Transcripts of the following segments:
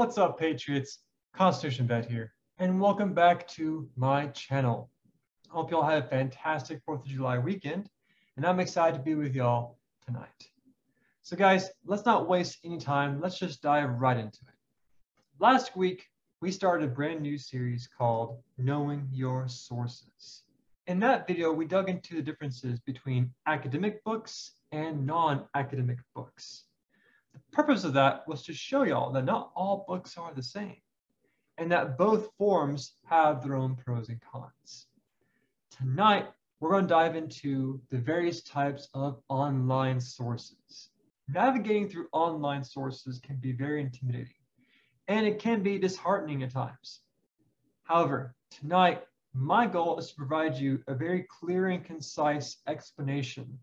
What's up, Patriots? Constitution Vet here, and welcome back to my channel. I hope y'all had a fantastic 4th of July weekend, and I'm excited to be with y'all tonight. So guys, let's not waste any time. Let's just dive right into it. Last week, we started a brand new series called Knowing Your Sources. In that video, we dug into the differences between academic books and non-academic books. The purpose of that was to show y'all that not all books are the same, and that both forms have their own pros and cons. Tonight, we're going to dive into the various types of online sources. Navigating through online sources can be very intimidating, and it can be disheartening at times. However, tonight, my goal is to provide you a very clear and concise explanation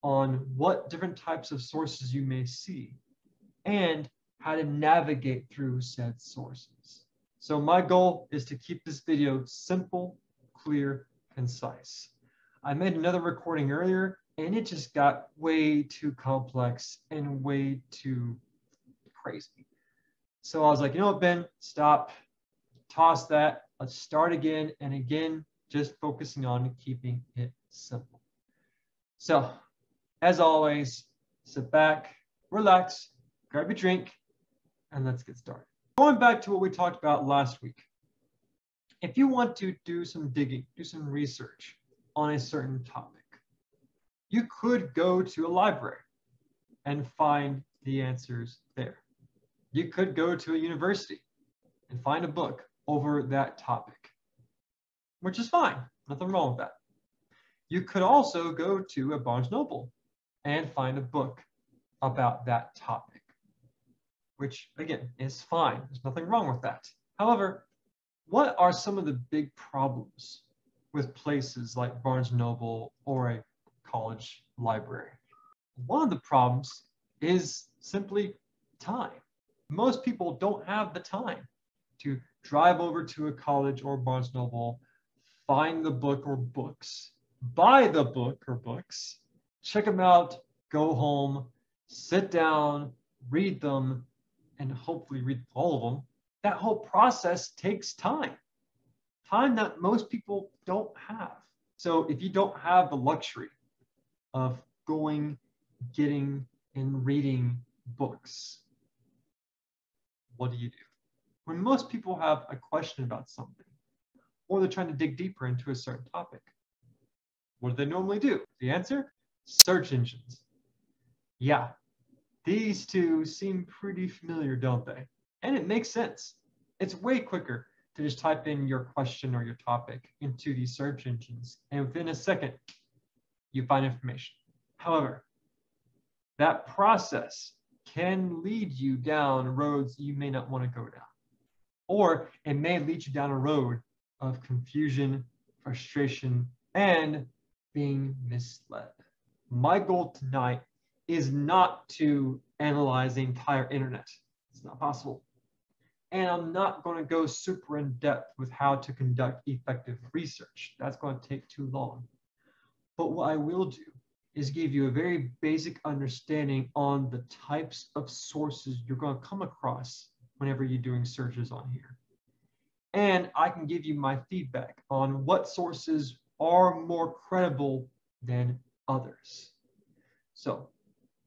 on what different types of sources you may see and how to navigate through said sources. So my goal is to keep this video simple, clear, concise. I made another recording earlier and it just got way too complex and way too crazy. So I was like, you know what, Ben, stop, toss that. Let's start again and again, just focusing on keeping it simple. So as always, sit back, relax, grab your drink, and let's get started. Going back to what we talked about last week, if you want to do some digging, do some research on a certain topic, you could go to a library and find the answers there. You could go to a university and find a book over that topic, which is fine, nothing wrong with that. You could also go to a Barnes & Noble and find a book about that topic, which again is fine. There's nothing wrong with that. However, what are some of the big problems with places like Barnes & Noble or a college library? One of the problems is simply time. Most people don't have the time to drive over to a college or Barnes & Noble, find the book or books, buy the book or books, check them out, go home, sit down, read them, and hopefully read all of them. That whole process takes time that most people don't have. So if you don't have the luxury of going, getting, and reading books, what do you do? When most people have a question about something, or they're trying to dig deeper into a certain topic, what do they normally do? The answer? Search engines. Yeah, these two seem pretty familiar, don't they? And it makes sense. It's way quicker to just type in your question or your topic into these search engines, and within a second, you find information. However, that process can lead you down roads you may not want to go down. Or it may lead you down a road of confusion, frustration, and being misled. My goal tonight is not to analyze the entire internet. It's not possible. And I'm not going to go super in depth with how to conduct effective research. That's going to take too long. But what I will do is give you a very basic understanding on the types of sources you're going to come across whenever you're doing searches on here. And I can give you my feedback on what sources are more credible than others. So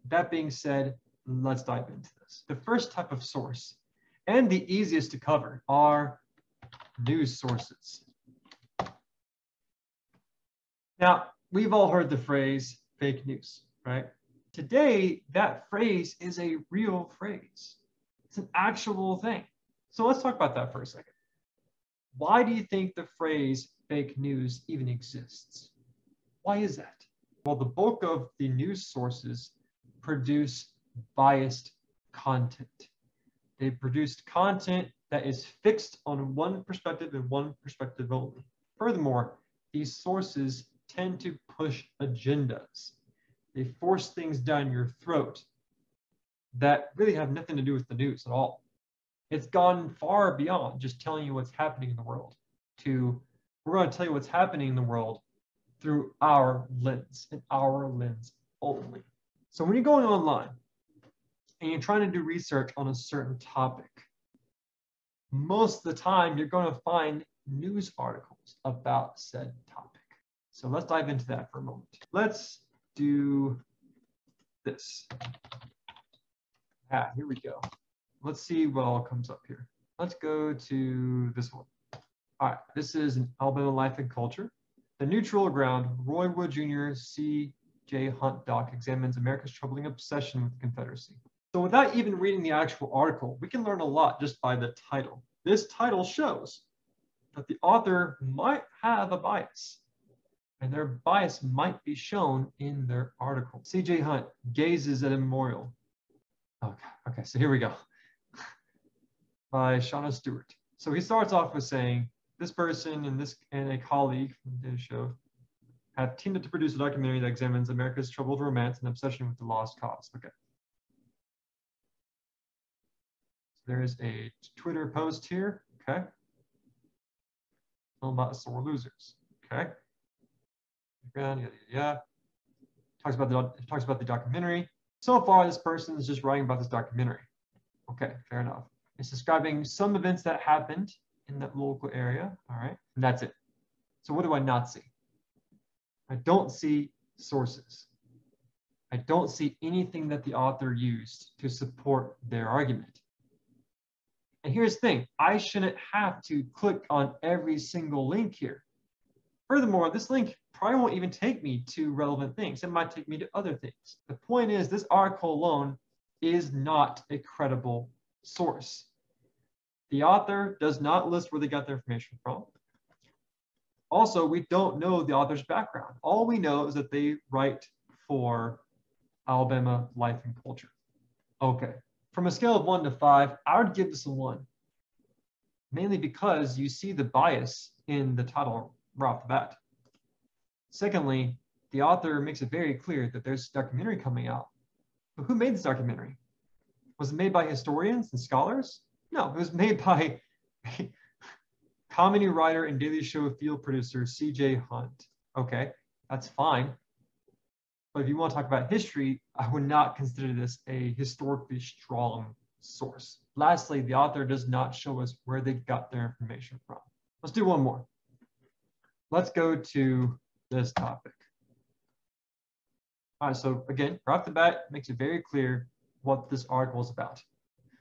that being said, let's dive into this. The first type of source, and the easiest to cover, are news sources. Now, we've all heard the phrase fake news, right? Today, that phrase is a real phrase. It's an actual thing. So let's talk about that for a second. Why do you think the phrase fake news even exists? Why is that? Well, the bulk of the news sources produce biased content. They produce content that is fixed on one perspective and one perspective only. Furthermore, these sources tend to push agendas. They force things down your throat that really have nothing to do with the news at all. It's gone far beyond just telling you what's happening in the world to, we're going to tell you what's happening in the world through our lens and our lens only. So when you're going online and you're trying to do research on a certain topic, most of the time you're going to find news articles about said topic. So let's dive into that for a moment. Let's do this. Here we go. Let's see what all comes up here. Let's go to this one. All right, this is an Alabama Life and Culture. The Neutral Ground, Roy Wood Jr. C.J. Hunt doc examines America's troubling obsession with the Confederacy. So without even reading the actual article, we can learn a lot just by the title. This title shows that the author might have a bias, and their bias might be shown in their article. C.J. Hunt gazes at a memorial. Okay, so here we go. By Shauna Stewart. So he starts off with saying, this person and a colleague from the show have teamed up to produce a documentary that examines America's troubled romance and obsession with the lost cause. Okay. There's a Twitter post here. Okay. All about sore losers. Okay. Yeah. Talks about the documentary. So far, this person is just writing about this documentary. Okay, fair enough. It's describing some events that happened in that local area. All right, and that's it. So what do I not see? I don't see sources. I don't see anything that the author used to support their argument. And here's the thing, I shouldn't have to click on every single link here. Furthermore, this link probably won't even take me to relevant things. It might take me to other things. The point is, this article alone is not a credible source. The author does not list where they got their information from. Also, we don't know the author's background. All we know is that they write for Alabama Life and Culture. Okay, from a scale of 1 to 5, I would give this a 1. Mainly because you see the bias in the title right off the bat. Secondly, the author makes it very clear that there's a documentary coming out. But who made this documentary? Was it made by historians and scholars? No, it was made by comedy writer and Daily Show field producer C.J. Hunt. Okay, that's fine. But if you want to talk about history, I would not consider this a historically strong source. Lastly, the author does not show us where they got their information from. Let's do one more. Let's go to this topic. All right, so again, right off the bat, it makes it very clear what this article is about.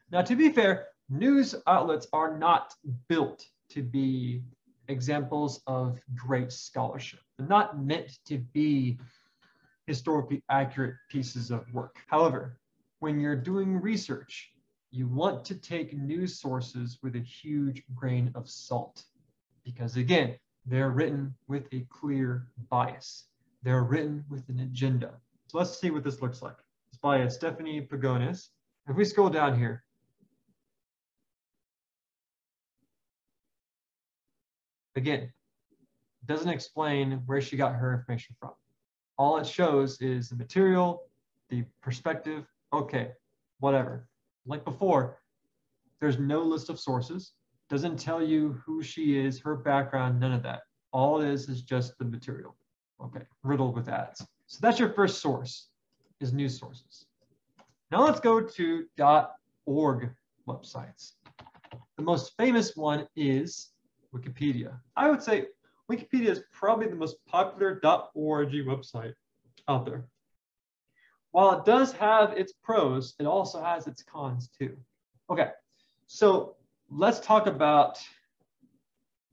Now, to be fair, news outlets are not built to be examples of great scholarship. They're not meant to be historically accurate pieces of work. However, when you're doing research, you want to take news sources with a huge grain of salt. Because again, they're written with a clear bias. They're written with an agenda. So let's see what this looks like. It's by Stephanie Pagonis. If we scroll down here, again, it doesn't explain where she got her information from. All it shows is the material, the perspective, okay, whatever. Like before, there's no list of sources, doesn't tell you who she is, her background, none of that. All it is just the material, okay, riddled with ads. So that's your first source, is news sources. Now let's go to .org websites. The most famous one is Wikipedia. I would say Wikipedia is probably the most popular .org website out there. While it does have its pros, it also has its cons too. Okay, so let's talk about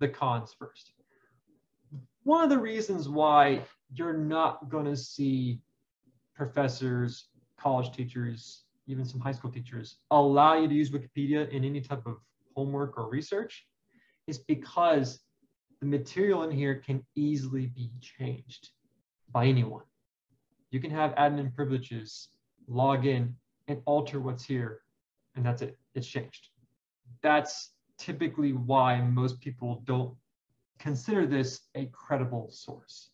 the cons first. One of the reasons why you're not going to see professors, college teachers, even some high school teachers allow you to use Wikipedia in any type of homework or research is because the material in here can easily be changed by anyone. You can have admin privileges, log in, and alter what's here, and that's it. It's changed. That's typically why most people don't consider this a credible source.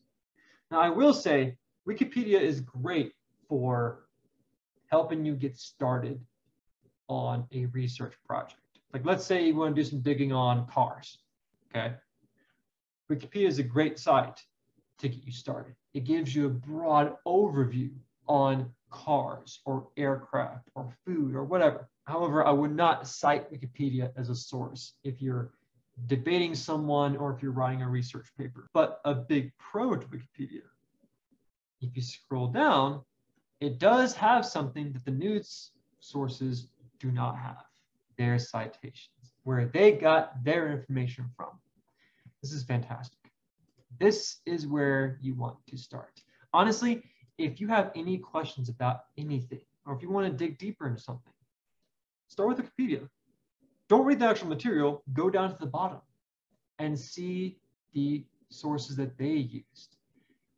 Now, I will say Wikipedia is great for helping you get started on a research project. Like, let's say you want to do some digging on cars, okay? Wikipedia is a great site to get you started. It gives you a broad overview on cars or aircraft or food or whatever. However, I would not cite Wikipedia as a source if you're debating someone or if you're writing a research paper. But a big pro to Wikipedia, if you scroll down, it does have something that the news sources do not have, their citations, where they got their information from. This is fantastic. This is where you want to start. Honestly, if you have any questions about anything, or if you want to dig deeper into something, start with Wikipedia. Don't read the actual material, go down to the bottom and see the sources that they used.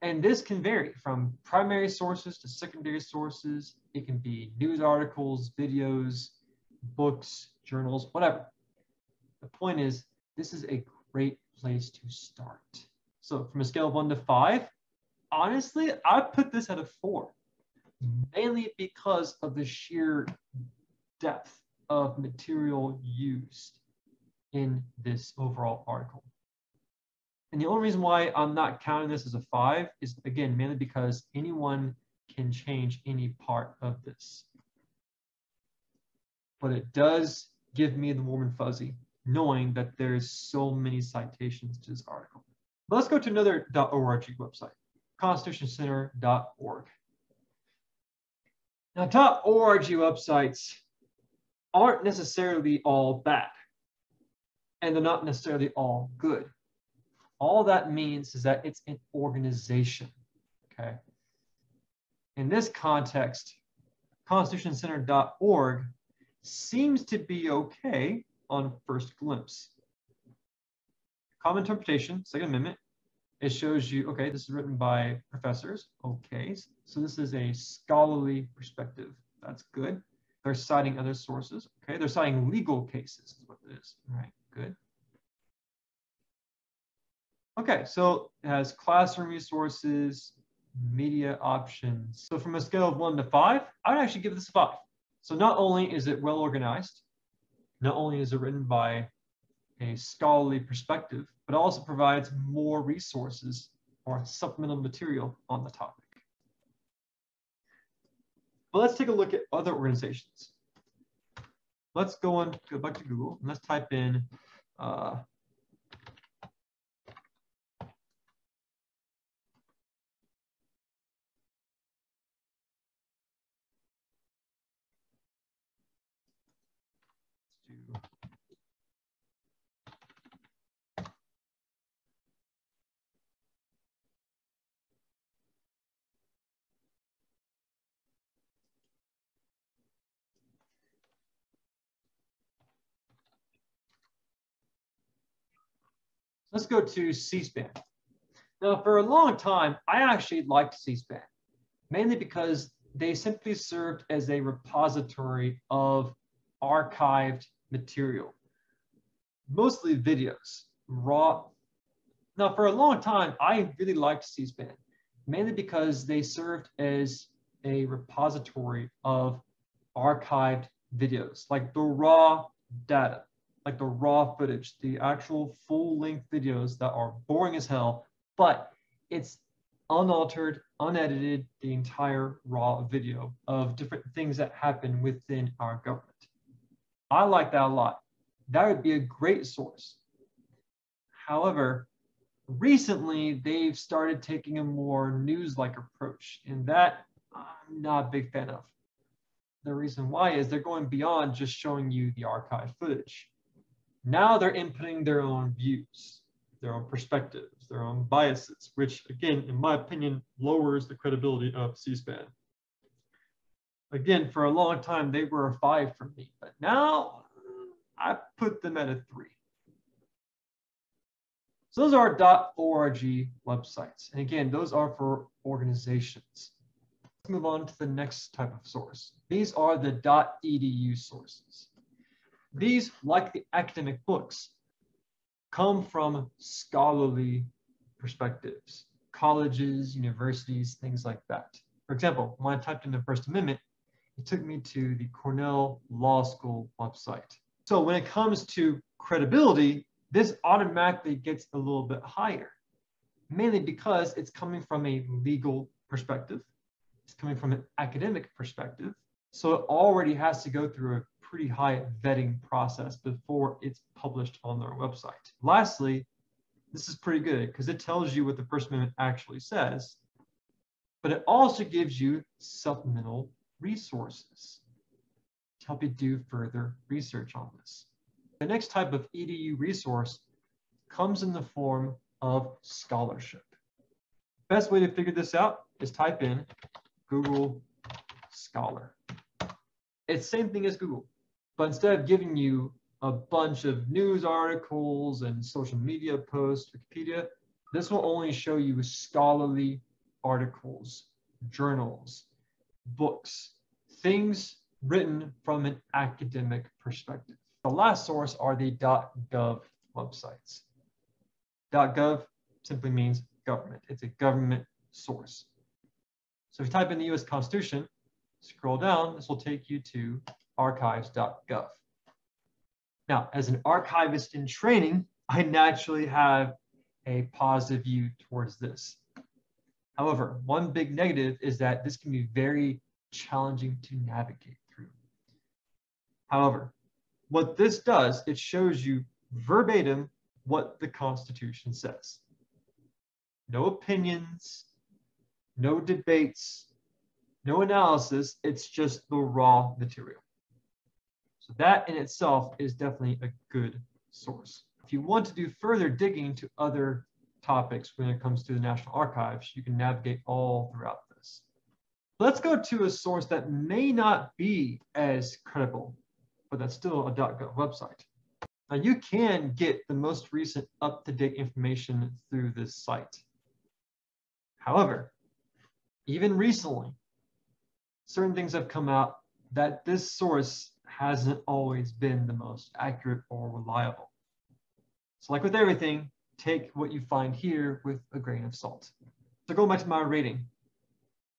And this can vary from primary sources to secondary sources. It can be news articles, videos, books, journals, whatever. The point is, this is a great place to start. So from a scale of 1 to 5, honestly, I put this at a 4, mainly because of the sheer depth of material used in this overall article. And the only reason why I'm not counting this as a 5 is, again, mainly because anyone can change any part of this. But it does give me the warm and fuzzy, knowing that there's so many citations to this article. But let's go to another .org website, constitutioncenter.org. Now, .org websites aren't necessarily all bad, and they're not necessarily all good. All that means is that it's an organization, okay? In this context, constitutioncenter.org seems to be okay on first glimpse. Common interpretation, Second Amendment, it shows you, okay, this is written by professors, okay, so this is a scholarly perspective, that's good. They're citing other sources, okay, they're citing legal cases, is what it is, all right, good. Okay, so it has classroom resources, media options. So from a scale of 1 to 5, I would actually give this a 5. So not only is it well organized, not only is it written by a scholarly perspective, but also provides more resources or supplemental material on the topic. But let's take a look at other organizations. Let's go back to Google and let's type in let's go to C-SPAN. Now, for a long time, I actually liked C-SPAN, mainly because they simply served as a repository of archived material, mostly videos, raw. Now, for a long time, I really liked C-SPAN, mainly because they served as a repository of archived videos, like the raw data, like the raw footage, the actual full-length videos that are boring as hell, but it's unaltered, unedited, the entire raw video of different things that happen within our government. I like that a lot. That would be a great source. However, recently they've started taking a more news-like approach, and that I'm not a big fan of. The reason why is they're going beyond just showing you the archive footage. Now they're inputting their own views, their own perspectives, their own biases, which again, in my opinion, lowers the credibility of C-SPAN. Again, for a long time, they were a 5 for me, but now I put them at a 3. So those are .org websites. And again, those are for organizations. Let's move on to the next type of source. These are the .edu sources. These, like the academic books, come from scholarly perspectives, colleges, universities, things like that. For example, when I typed in the First Amendment, it took me to the Cornell Law School website. So when it comes to credibility, this automatically gets a little bit higher, mainly because it's coming from a legal perspective. It's coming from an academic perspective. So it already has to go through a pretty high vetting process before it's published on their website. Lastly, this is pretty good because it tells you what the First Amendment actually says, but it also gives you supplemental resources to help you do further research on this. The next type of EDU resource comes in the form of scholarship. Best way to figure this out is type in Google Scholar. It's the same thing as Google, but instead of giving you a bunch of news articles and social media posts, Wikipedia, this will only show you scholarly articles, journals, books, things written from an academic perspective. The last source are the .gov websites. .gov simply means government. It's a government source. So if you type in the US Constitution, scroll down, this will take you to archives.gov. Now, as an archivist in training, I naturally have a positive view towards this. However, one big negative is that this can be very challenging to navigate through. However, what this does, it shows you verbatim what the Constitution says. No opinions, no debates, no analysis, it's just the raw material. So that in itself is definitely a good source. If you want to do further digging to other topics when it comes to the National Archives, you can navigate all throughout this. Let's go to a source that may not be as credible, but that's still a .gov website. Now you can get the most recent up-to-date information through this site. However, even recently, certain things have come out that this source hasn't always been the most accurate or reliable. So like with everything, take what you find here with a grain of salt. So going back to my rating,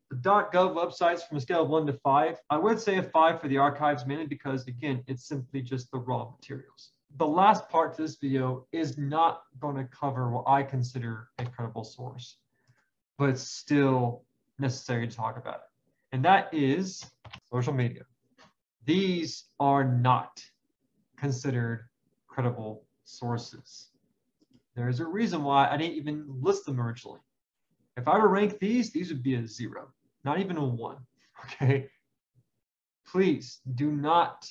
the .gov websites from a scale of 1 to 5, I would say a 5 for the archives, mainly because, again, it's simply just the raw materials. The last part to this video is not going to cover what I consider a credible source, but it's still necessary to talk about it. And that is social media. These are not considered credible sources. There's a reason why I didn't even list them originally. If I were to rank these would be a 0, not even a 1, okay? Please do not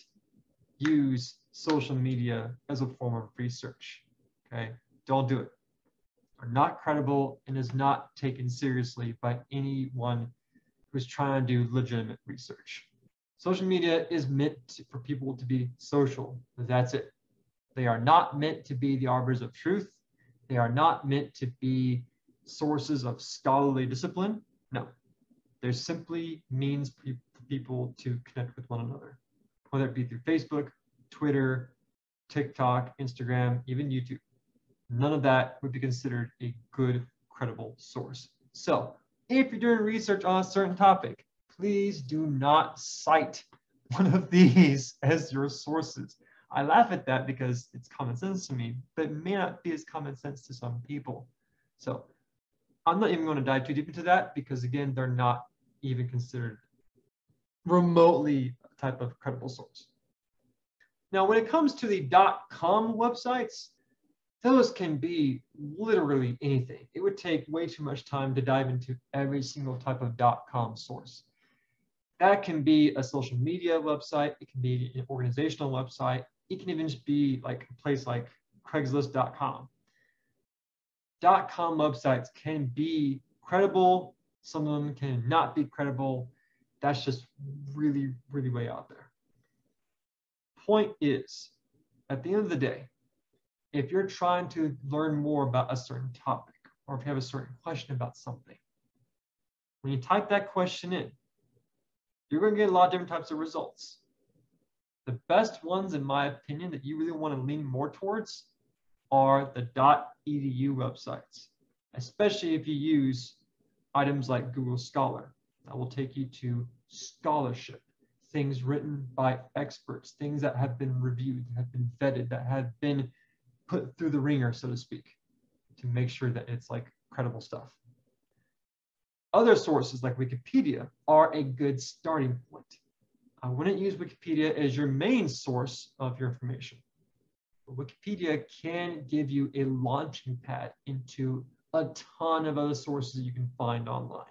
use social media as a form of research, okay? Don't do it. They're not credible and is not taken seriously by anyone who's trying to do legitimate research. Social media is meant for people to be social. That's it. They are not meant to be the arbiters of truth. They are not meant to be sources of scholarly discipline. No, they're simply means for people to connect with one another, whether it be through Facebook, Twitter, TikTok, Instagram, even YouTube. None of that would be considered a good, credible source. So if you're doing research on a certain topic, please do not cite one of these as your sources. I laugh at that because it's common sense to me, but it may not be as common sense to some people. So I'm not even going to dive too deep into that because, again, they're not even considered remotely a type of credible source. Now, when it comes to the .com websites, those can be literally anything. It would take way too much time to dive into every single type of .com source. That can be a social media website. It can be an organizational website. It can even just be like a place like Craigslist.com. .com websites can be credible. Some of them can not be credible. That's just really, really way out there. Point is, at the end of the day, if you're trying to learn more about a certain topic, or if you have a certain question about something, when you type that question in, you're going to get a lot of different types of results. The best ones, in my opinion, that you really want to lean more towards are the .edu websites, especially if you use items like Google Scholar. That will take you to scholarship, things written by experts, things that have been reviewed, that have been vetted, that have been put through the ringer, so to speak, to make sure that it's like credible stuff. Other sources like Wikipedia are a good starting point. I wouldn't use Wikipedia as your main source of your information. But Wikipedia can give you a launching pad into a ton of other sources you can find online.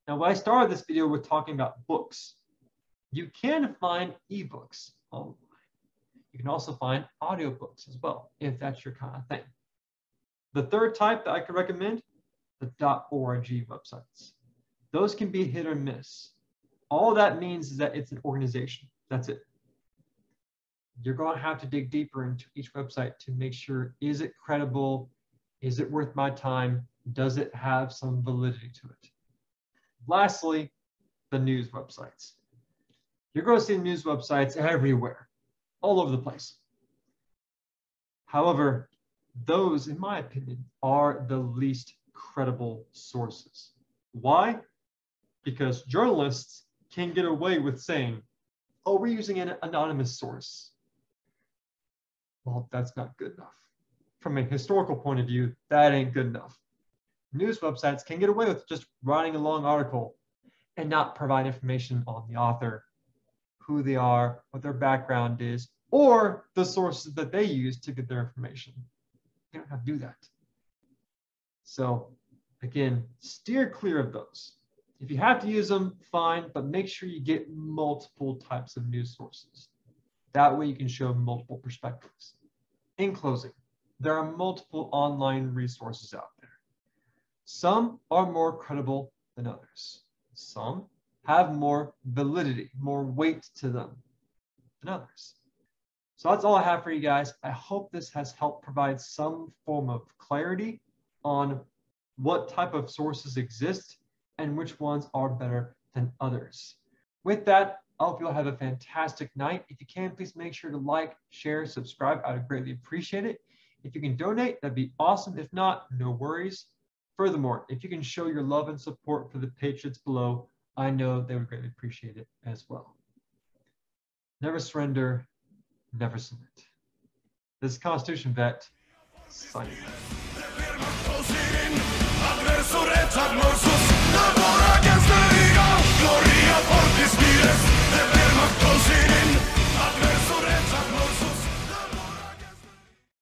Now, when I started this video with talking about books, you can find ebooks online. You can also find audiobooks as well, if that's your kind of thing. The third type that I could recommend, the .org websites. Those can be hit or miss. All that means is that it's an organization. That's it. You're going to have to dig deeper into each website to make sure, is it credible? Is it worth my time? Does it have some validity to it? Lastly, the news websites. You're going to see news websites everywhere, all over the place. However, those, in my opinion, are the least credible sources. Why? Because journalists can get away with saying, oh, we're using an anonymous source. Well, that's not good enough. From a historical point of view, that ain't good enough. News websites can get away with just writing a long article and not provide information on the author, who they are, what their background is, or the sources that they use to get their information. You don't have to do that. So again, steer clear of those. If you have to use them, fine, but make sure you get multiple types of news sources. That way you can show multiple perspectives. In closing, there are multiple online resources out there. Some are more credible than others. Some have more validity, more weight to them than others. So that's all I have for you guys. I hope this has helped provide some form of clarity on what type of sources exist and which ones are better than others. With that, I hope you'll have a fantastic night. If you can, please make sure to like, share, subscribe. I would greatly appreciate it. If you can donate, that'd be awesome. If not, no worries. Furthermore, if you can show your love and support for the patriots below, I know they would greatly appreciate it as well. Never surrender, never submit. This is Constitution Vet, signing off.